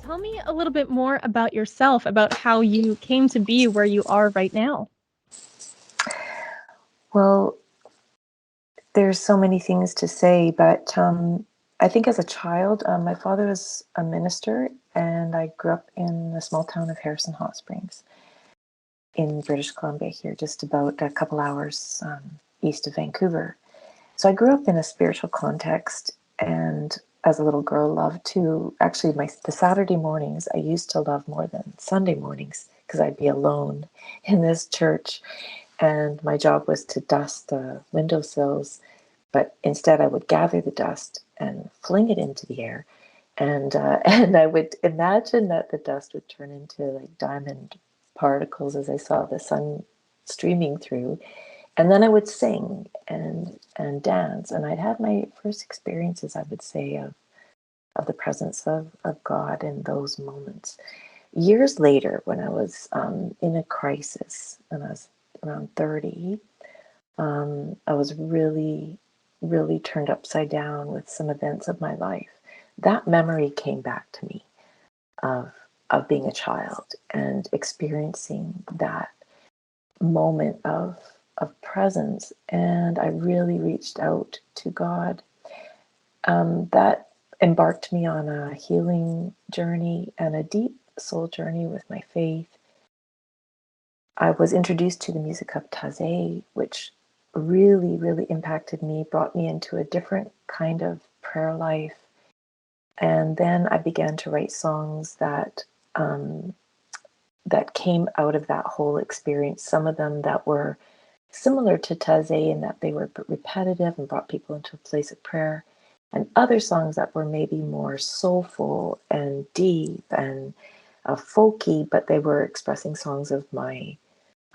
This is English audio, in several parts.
Tell me a little bit more about yourself, about how you came to be where you are right now. Well, there's so many things to say, but I think as a child, my father was a minister, and I grew up in the small town of Harrison Hot Springs in British Columbia, here, just about a couple hours east of Vancouver. So I grew up in a spiritual context, and as a little girl, loved to actually the Saturday mornings I used to love more than Sunday mornings because I'd be alone in this church, and my job was to dust the windowsills, but instead I would gather the dust and fling it into the air, and and I would imagine that the dust would turn into like diamond particles as I saw the sun streaming through, and then I would sing and dance, and I'd had my first experiences, I would say, of the presence of God in those moments. Years later, when I was in a crisis, when I was around 30, I was really, really turned upside down with some events of my life. That memory came back to me of being a child and experiencing that moment of presence, and I really reached out to God. That embarked me on a healing journey and a deep soul journey with my faith. I was introduced to the music of Taizé, which really, really impacted me, brought me into a different kind of prayer life. And then I began to write songs that came out of that whole experience. Some of them that were similar to Taizé in that they were repetitive and brought people into a place of prayer, and other songs that were maybe more soulful and deep and folky, but they were expressing songs of my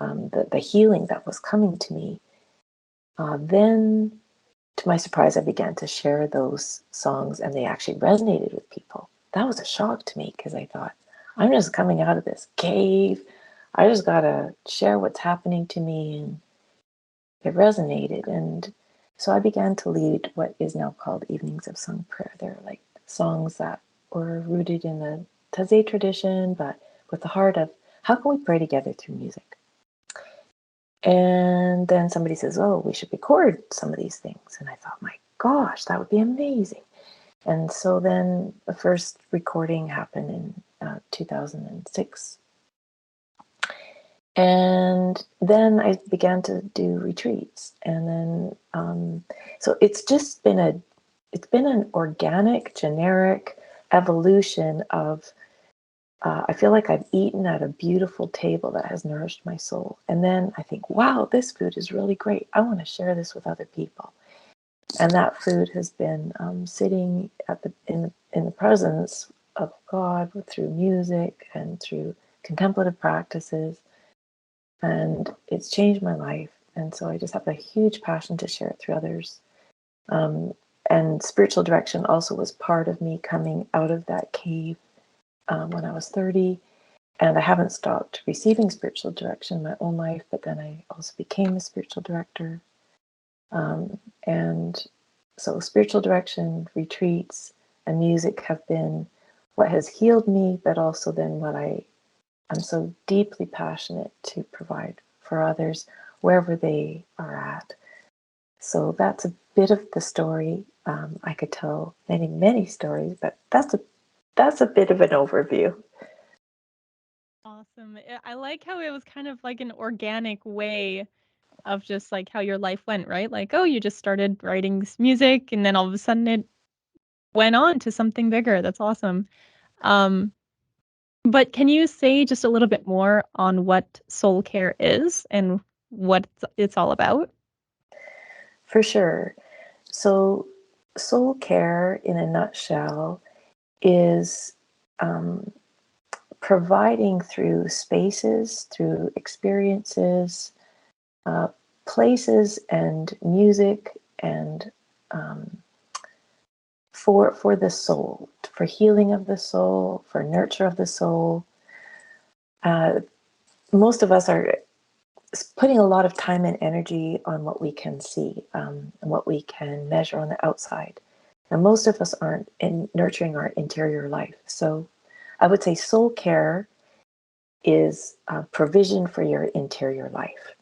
the healing that was coming to me. Then, to my surprise, I began to share those songs, and they actually resonated with people. That was a shock to me because I thought, I'm just coming out of this cave. I just got to share what's happening to me. And it resonated. And so I began to lead what is now called Evenings of Sung Prayer. They're like songs that were rooted in the Taizé tradition, but with the heart of how can we pray together through music? And then somebody says, oh, we should record some of these things. And I thought, my gosh, that would be amazing. And so then the first recording happened in 2006. And then I began to do retreats. And then, so it's been an organic, generic evolution of, I feel like I've eaten at a beautiful table that has nourished my soul. And then I think, wow, this food is really great. I want to share this with other people. And that food has been sitting at in the presence of God through music and through contemplative practices, and it's changed my life. And so I just have a huge passion to share it through others. Um, and spiritual direction also was part of me coming out of that cave when I was 30. And I haven't stopped receiving spiritual direction in my own life, but then I also became a spiritual director. And so spiritual direction, retreats, and music have been what has healed me, but also then what I'm so deeply passionate to provide for others wherever they are at. So that's a bit of the story. I could tell many, many stories, but that's a bit of an overview. Awesome. I like how it was kind of like an organic way of just like how your life went, right? Like, oh, you just started writing this music and then all of a sudden it went on to something bigger. That's awesome. Um, but can you say just a little bit more on what soul care is and what it's all about? For sure. So, soul care, in a nutshell, is um, providing through spaces, through experiences, uh, places, and music, and um, for the soul, for healing of the soul, for nurture of the soul. Uh, Most of us are putting a lot of time and energy on what we can see and what we can measure on the outside. And most of us aren't in nurturing our interior life. So I would say soul care is provision for your interior life.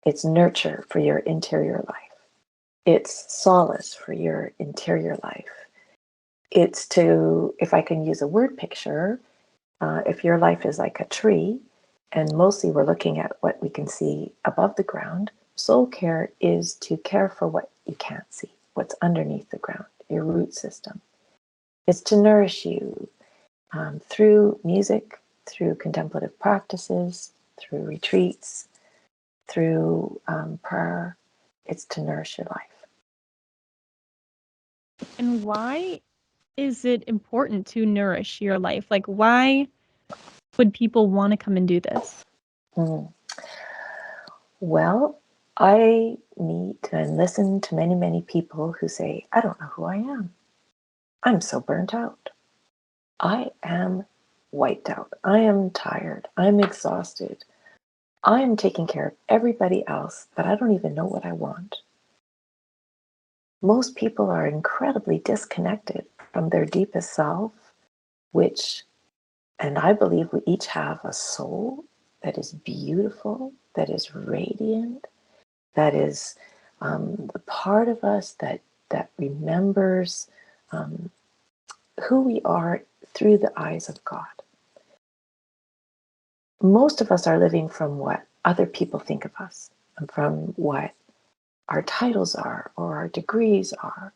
It's nurture for your interior life. It's solace for your interior life. It's to, if I can use a word picture, if your life is like a tree, and mostly we're looking at what we can see above the ground, soul care is to care for what you can't see, what's underneath the ground, your root system. It's to nourish you through music, through contemplative practices, through retreats, through prayer. It's to nourish your life. And why is it important to nourish your life? Like, why would people want to come and do this? Mm. Well, I meet and listen to many, many people who say, I don't know who I am. I'm so burnt out. I am wiped out. I am tired. I'm exhausted. I am taking care of everybody else, but I don't even know what I want. Most people are incredibly disconnected from their deepest self, which, and I believe we each have a soul that is beautiful, that is radiant, that is the part of us that remembers who we are through the eyes of God. Most of us are living from what other people think of us, and from what our titles are or our degrees are,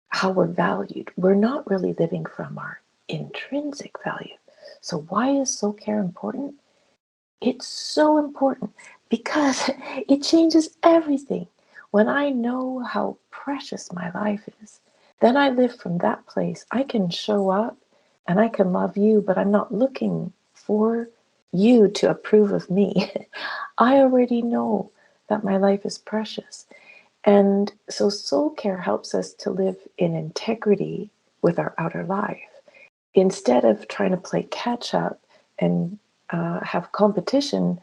how we're valued. We're not really living from our intrinsic value. So why is soul care important? It's so important because it changes everything. When I know how precious my life is, then I live from that place. I can show up and I can love you, but I'm not looking for you to approve of me. I already know that my life is precious. And so soul care helps us to live in integrity with our outer life instead of trying to play catch up and have competition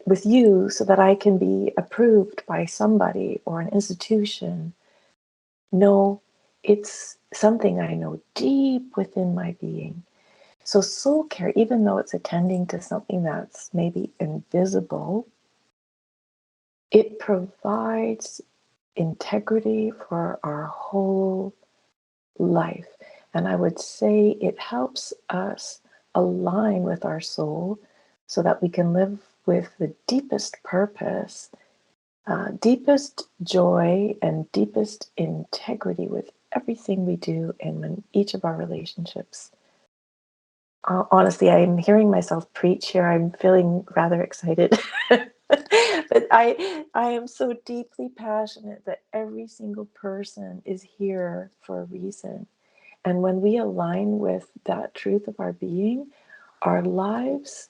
with you so that I can be approved by somebody or an institution. No, it's something I know deep within my being. So soul care, even though it's attending to something that's maybe invisible, it provides integrity for our whole life. And I would say it helps us align with our soul so that we can live with the deepest purpose, deepest joy, and deepest integrity with everything we do in each of our relationships. Honestly, I'm hearing myself preach here. I'm feeling rather excited. But I am so deeply passionate that every single person is here for a reason. And when we align with that truth of our being, our lives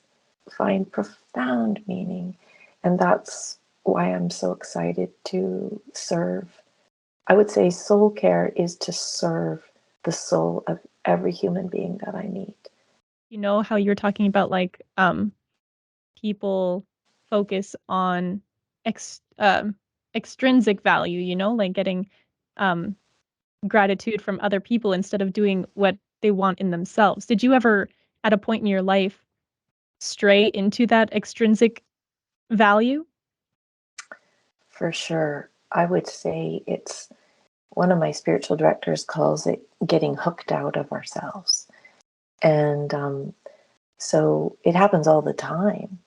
find profound meaning. And that's why I'm so excited to serve. I would say soul care is to serve the soul of every human being that I meet. You know how you're talking about like people focus on ex extrinsic value, you know, like getting um gratitude from other people instead of doing what they want in themselves. Did you ever, at a point in your life, stray into that extrinsic value? For sure. I would say it's one of my spiritual directors calls it getting hooked out of ourselves. And so it happens all the time.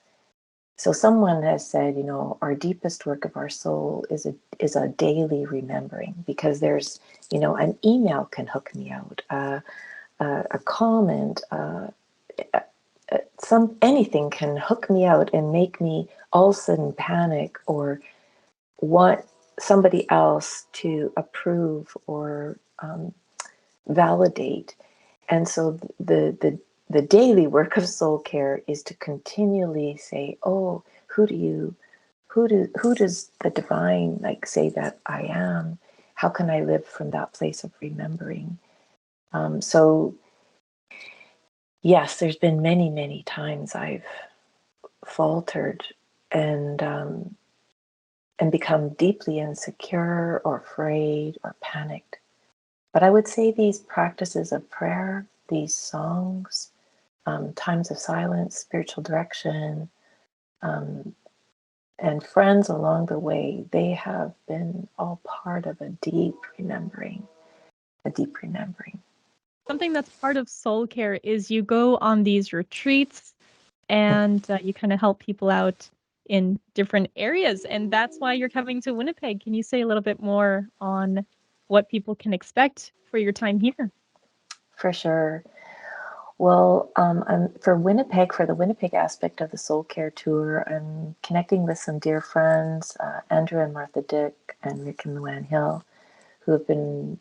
So someone has said, you know, our deepest work of our soul is a daily remembering because there's, you know, an email can hook me out, a comment, some anything can hook me out and make me all of a sudden panic or want somebody else to approve or validate. And so the daily work of soul care is to continually say, oh, who does the divine like say that I am? How can I live from that place of remembering? So yes, there's been many, many times I've faltered and um, and become deeply insecure or afraid or panicked. But I would say these practices of prayer, these songs, times of silence, spiritual direction, and friends along the way, they have been all part of a deep remembering, a deep remembering. Something that's part of soul care is you go on these retreats and you kind of help people out in different areas. And that's why you're coming to Winnipeg. Can you say a little bit more on what people can expect for your time here? For sure. Well, for Winnipeg, for the Winnipeg aspect of the Soul Care Tour, I'm connecting with some dear friends, Andrew and Martha Dick and Rick and Luann Hill, who have been,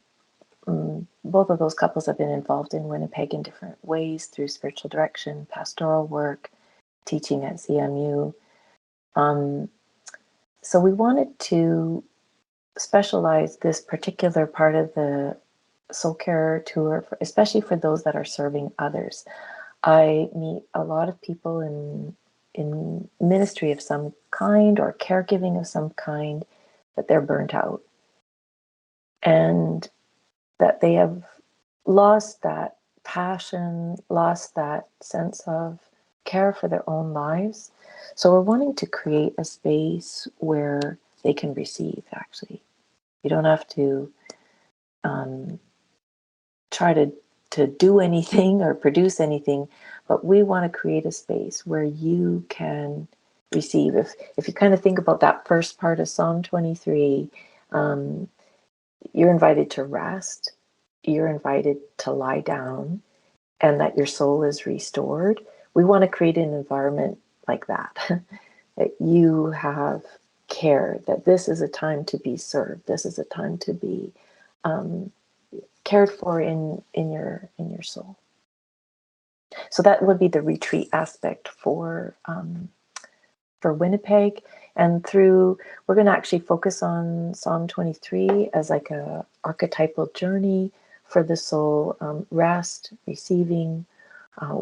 both of those couples have been involved in Winnipeg in different ways through spiritual direction, pastoral work, teaching at CMU. So we wanted to specialize this particular part of the Soul Care Tour, especially for those that are serving others. I meet a lot of people in ministry of some kind or caregiving of some kind, that they're burnt out and that they have lost that passion, lost that sense of care for their own lives. So we're wanting to create a space where they can receive, actually. You don't have to try to do anything or produce anything, but we want to create a space where you can receive. If you kind of think about that first part of Psalm 23, you're invited to rest, you're invited to lie down, and that your soul is restored. We want to create an environment like that, that you have care, that this is a time to be served, this is a time to be cared for in your soul. So that would be the retreat aspect for Winnipeg. And we're going to actually focus on Psalm 23 as like a archetypal journey for the soul, rest, receiving,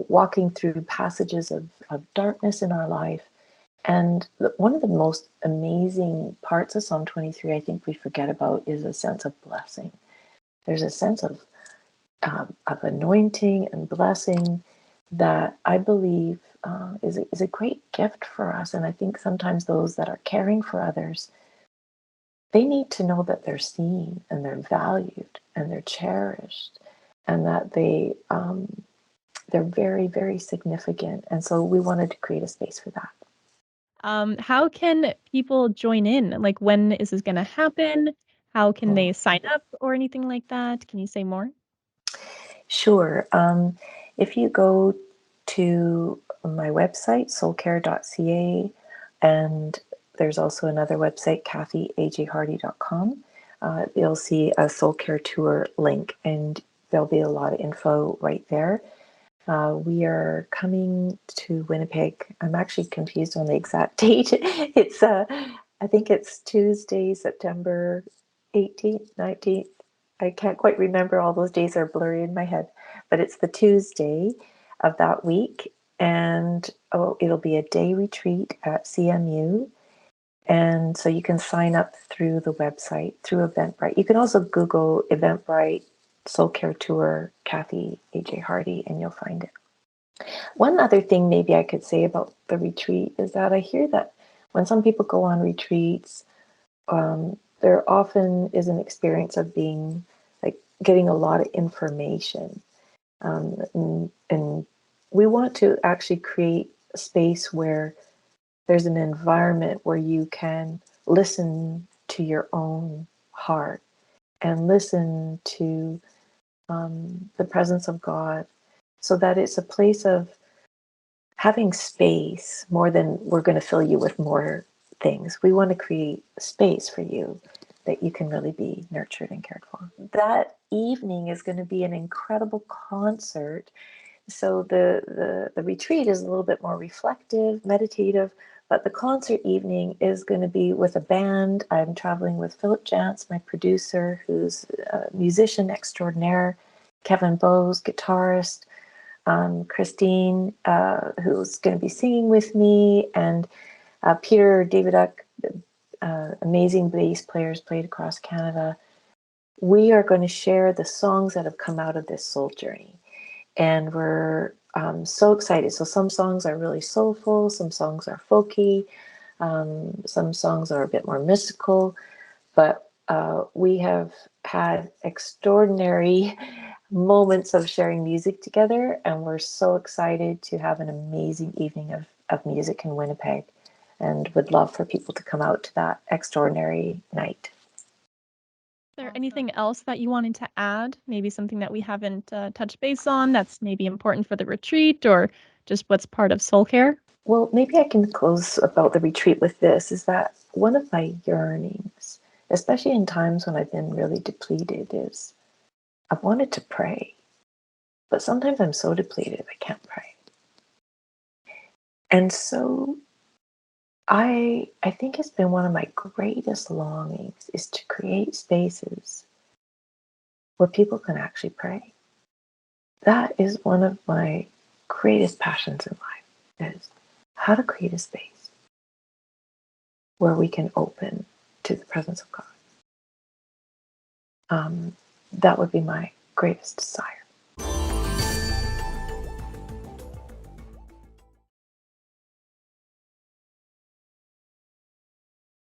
walking through passages of darkness in our life. And one of the most amazing parts of Psalm 23, I think we forget about, is a sense of blessing. There's a sense of anointing and blessing that I believe is a great gift for us. And I think sometimes those that are caring for others, they need to know that they're seen and they're valued and they're cherished, and that they're very, very significant. And so we wanted to create a space for that. How can people join in? Like, when is this going to happen? How can they sign up or anything like that? Can you say more? Sure. If you go to my website, soulcare.ca, and there's also another website, cathyajhardy.com, you'll see a Soul Care Tour link, and there'll be a lot of info right there. We are coming to Winnipeg. I'm actually confused on the exact date. I think it's Tuesday, September 18th, 19th. I can't quite remember. All those days are blurry in my head, but it's the Tuesday of that week. And it'll be a day retreat at CMU. And so you can sign up through the website, through Eventbrite. You can also Google Eventbrite Soul Care Tour, Cathy A.J. Hardy, and you'll find it. One other thing maybe I could say about the retreat is that I hear that when some people go on retreats, there often is an experience of being like getting a lot of information. And we want to actually create a space where there's an environment where you can listen to your own heart and listen to the presence of God, so that it's a place of having space more than we're going to fill you with more things. We want to create space for you that you can really be nurtured and cared for. That evening is going to be an incredible concert. So the retreat is a little bit more reflective, meditative, but the concert evening is going to be with a band. I'm traveling with Philip Jantz, my producer, who's a musician extraordinaire, Kevin Bowes, guitarist, Christine, who's going to be singing with me, and Peter Daviduck, amazing bass players played across Canada. We are going to share the songs that have come out of this soul journey. and we're so excited. So some songs are really soulful, some songs are folky, some songs are a bit more mystical, but we have had extraordinary moments of sharing music together, and we're so excited to have an amazing evening of music in Winnipeg, and would love for people to come out to that extraordinary night. Is there anything else that you wanted to add? Maybe something that we haven't touched base on that's maybe important for the retreat or just what's part of soul care? Well, maybe I can close about the retreat with this, is that one of my yearnings, especially in times when I've been really depleted, is I've wanted to pray, but sometimes I'm so depleted I can't pray. And so I think it's been one of my greatest longings is to create spaces where people can actually pray. That is one of my greatest passions in life, is how to create a space where we can open to the presence of God. That would be my greatest desire.